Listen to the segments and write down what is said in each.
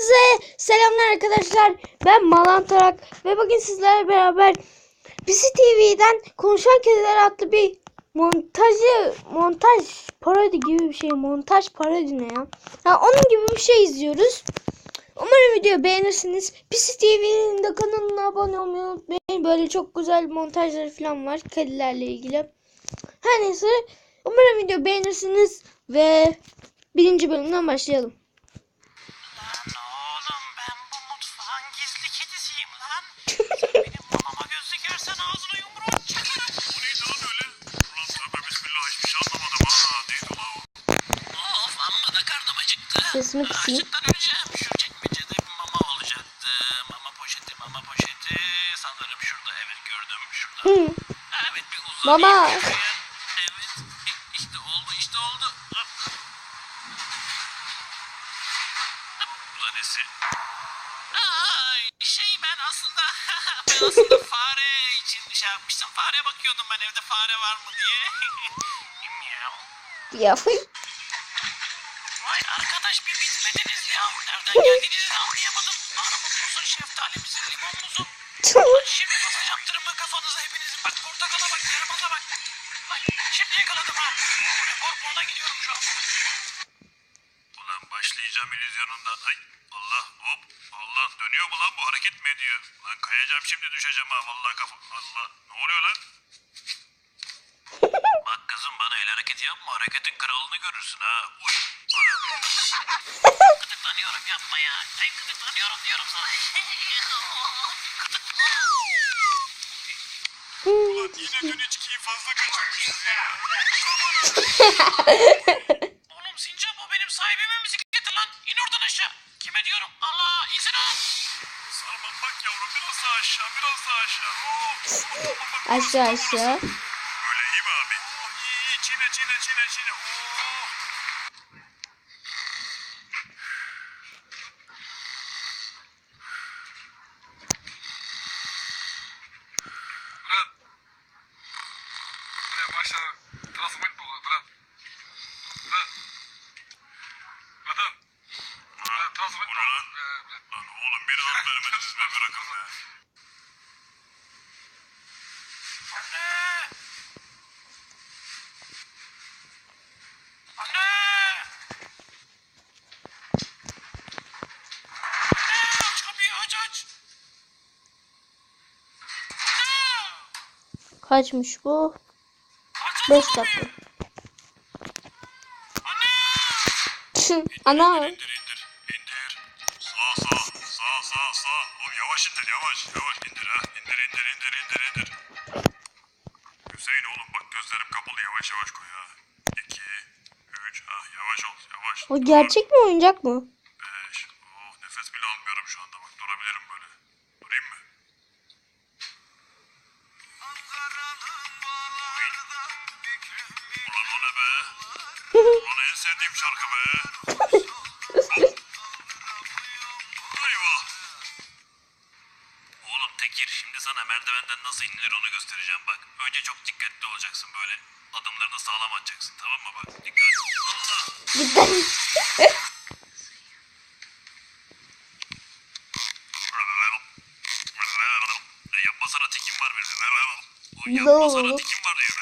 Hepinize selamlar arkadaşlar. Ben Malantarak ve bugün sizlerle beraber PC TV'den Konuşan Kediler adlı bir montaj parodi gibi bir şey. Montaj parodi ne ya? Onun gibi bir şey izliyoruz. Umarım videoyu beğenirsiniz. PC TV'nin de kanalına abone olmayı unutmayın. Böyle çok güzel montajları falan var kedilerle ilgili. Her neyse, umarım video beğenirsiniz ve birinci bölümden başlayalım. Kedisiyim lan. Sen benim mamama göz dikersen ağzına yumruğu çakarım. O neydi lan öyle? Ulan tövbe bismillah, hiçbir şey anlamadım ha. Neydi lan o? Of, amma da karnım acıktı. Sesimi kısayım. Açlıktan öleceğim. Şu çekmecede bir mama olacaktı. Mama poşeti. Sanırım şurada, evet gördüm. Şurada. Evet, bir uzanayım. Baba. Evet. İşte oldu. Hop. Ulan nesi? Ben aslında fare için şey yapmıştım. Fareye bakıyordum ben, evde fare var mı diye. Ya. Vay arkadaş, bir bitmediniz ya. Nereden geldiğinizi anlayamadım. Armut musun, şeftali misin, limon musun? Şimdi basacağım tırmığı kafanıza hepinizin. Bak portakala bak, yaramaza bak. Bak şimdi yakaladım ha. Korkmadan gidiyorum şu an. Ulan başlayacağım illüzyonundan. Ay Allah, hop. Allah, dönüyor mu lan bu, hareket mi ediyor? Lan kayacağım şimdi, düşeceğim ha vallahi kafam. Allah, ne oluyor lan? Bak kızım, bana el hareketi yapma, hareketin kralını görürsün ha. Uy. Gıdıklanıyorum, yapma ya. Ay gıdıklanıyorum diyorum sana. Ulan yine dün içkiyi fazla kaçırmışız ya. Oğlum sincap, o benim sahibimin bisikleti lan. İn oradan aşağı. Kime diyorum? Allah, iyisin ha. Sarman bak yavrum, biraz daha aşağı. Aşağı. Böyle iyi mi abi? İyi. Çiğne. Bırak. Buraya başla. Transmet mi olur? Bırak. Adam. Transmet mi olur? Lan oğlum, bir rahat vermediniz be, bırakın be. Anne! Aç kapıyı, aç! Kaçmış bu? Aç 5 kapıyı! dakika. Anne! Ana. İndir. Sağ. Oğlum yavaş indir, yavaş. İndir ha. İndir. Hüseyin oğlum bak, gözlerim kapalı, yavaş koy ha. 2, 3, ha yavaş ol. O gerçek mi, oyuncak mı? 5. Oh, nefes bile almıyorum şu anda, bak durabilirim böyle. Durayım mı? Ulan o ne be? Ulan en sevdiğim şarkı be. Eyvah. Oğlum Tekir, şimdi sana merdivenden nasıl inilir onu göstereceğim bak. Önce çok dikkatli olacaksın böyle. Adımlarını sağlam atacaksın, tamam mı bak? Dikkat. Allah. Yapmasana, tikim var benim. Yapmasana, tikim var diyor.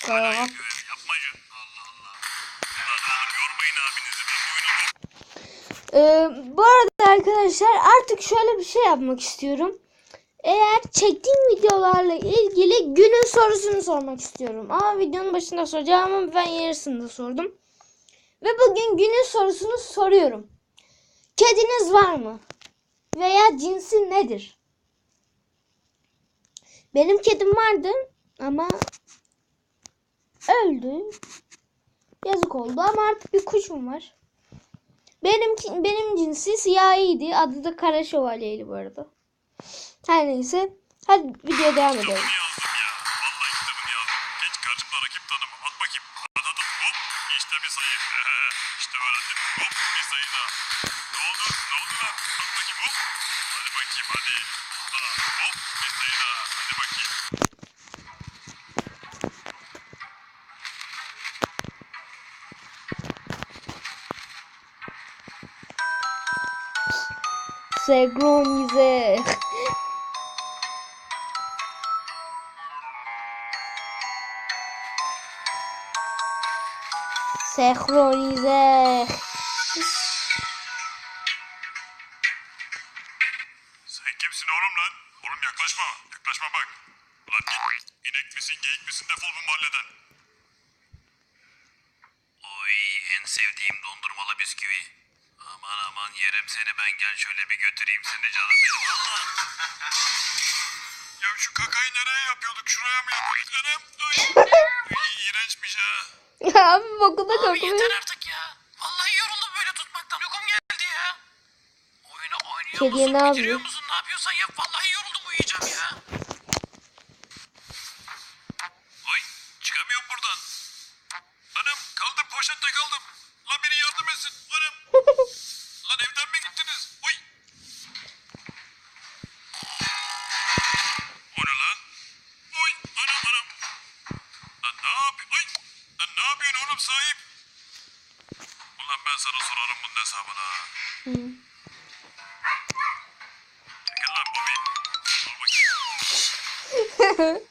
Tamam. Yapma şu. Allah. Hadi oğlum, yormayın abinizi. Bu arada arkadaşlar, artık şöyle bir şey yapmak istiyorum. Eğer çektiğim videolarla ilgili günün sorusunu sormak istiyorum. Ama videonun başında soracağım, ama ben yarısında sordum. Ve bugün günün sorusunu soruyorum. Kediniz var mı? Veya cinsi nedir? Benim kedim vardı ama öldü. Yazık oldu, ama artık bir kuşum var. Benim cinsi siyahiydi. Adı da Kara Şövalyeydi bu arada. Her neyse. Hadi videoya devam edelim. Yazdım ya. Vallahi kitabını yazdım. Geç karşımda rakip tanımı. At bakayım. Hop. İşte bir sayı. İşte öğrendim. Hop. Bir sayı daha. Ne oldu lan? At bakayım. Hop. Hadi bakayım hadi. Hop. Bir sayı daha. Hadi bakayım. Senkronize. Senkronize. Sen kimsin oğlum lan? Oğlum yaklaşma. Yaklaşma bak. Ulan git. İnek misin geyik misin defol bu mahalleden. Oy en sevdiğim dondurmalı bisküvi. Aman aman yerim seni ben gel şöyle bir götüreyim seni canım benim. Allah. Ya şu kakayı nereye yapıyorduk? Şuraya mı yapıyorduk? Anam. Ay, iğrençmiş ha. Abi bokuna Abi kokuyor. yeter artık ya. Vallahi yoruldum böyle tutmaktan. Uykum geldi ya. Oyunu oynuyor Kediye musun? ne Bitiriyor yapıyor? musun? Ne yapıyorsan yap. Vallahi yoruldum uyuyacağım ya. Ay çıkamıyorum buradan. Anam kaldım poşette kaldım. Lan biri yardım etsin. Anam. Lan evden mi gittiniz? Oy. O ne lan? Oy anam anam. Lan ne yapıyorsun? Ay. Lan ne yapıyorsun oğlum sahip? Ulan ben sana sorarım bunun hesabını ha. Hı. Çekil lan Bobby. Dur bakayım.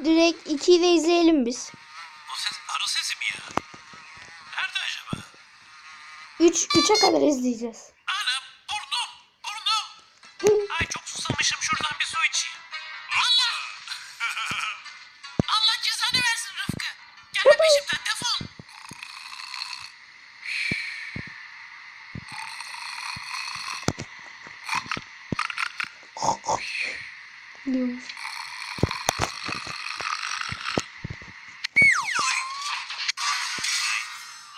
Direkt 2 ile izleyelim biz. O ses arı sesi mi ya? Nerede acaba? 3'e kadar izleyeceğiz. Anam burnum. Ay çok susamışım şuradan bir su içeyim. Allah. Allah cezanı versin Rıfkı. Gelme peşimden defol. Diyormuş.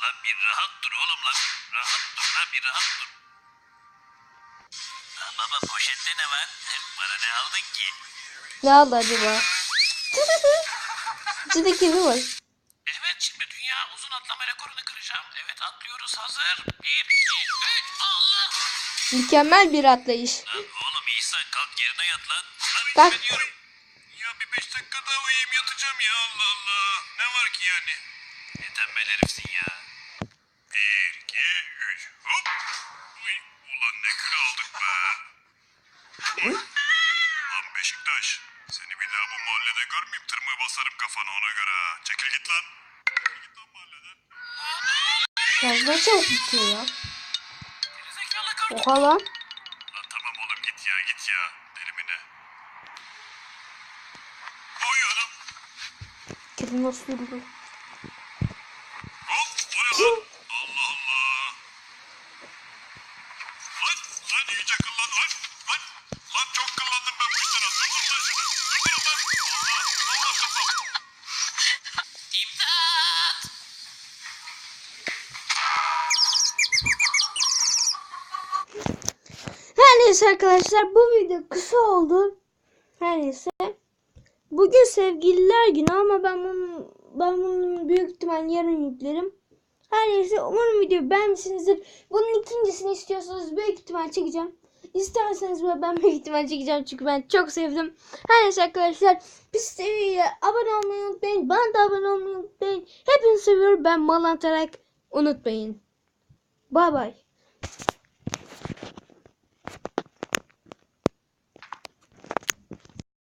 Lan bir rahat dur oğlum lan. Rahat dur lan bir rahat dur. Lan baba poşette ne var? Bana ne aldın ki? Ne aldı acaba? İçinde kedi var. Evet şimdi dünya uzun atlama rekorunu kıracağım. Evet atlıyoruz hazır. 1, 2, 3 Allah. Mükemmel bir atlayış. Lan oğlum İhsan kalk yerine yat lan. Lan Kalk. hükme diyorum. Ya bir 5 dakika daha uyuyayım yatacağım ya Allah Allah. Ne var ki yani? Ne tembel herifsin ya. 1, 2, 3 hop. Uy, ulan ne kilo aldık be. Uy. Lan Beşiktaş. Seni bir daha bu mahallede görmeyeyim tırmığı basarım kafana ona göre ha. Çekil git lan. Çekil git lan mahalleden. Ya ne çabuk bitiyor ya. Gerizekalı kart. Oha lan. Lan tamam oğlum git ya git ya. Deli mi ne? Oy anam. Kedi nasıl yürüyor? Hop o ne lan? Allah Allah. Lan iyice kıllan lan. Lan çok kıllandım ben bu işten. Durdur lan şunu. Durdur lan. Allah kafam. İmdat. Her neyse arkadaşlar bu video kısa oldu. Her neyse. Bugün sevgililer günü ama ben bunu büyük ihtimal yarın yüklerim. Her neyse umarım videoyu beğenmişsinizdir. Bunun ikincisini istiyorsanız büyük ihtimal çekeceğim. İsterseniz ben büyük ihtimal çekeceğim çünkü ben çok sevdim. Her neyse arkadaşlar Pis TV'ye abone olmayı unutmayın. Bana da abone olmayı unutmayın. Hepinizi seviyorum. Ben Malantarak unutmayın. Bay bay.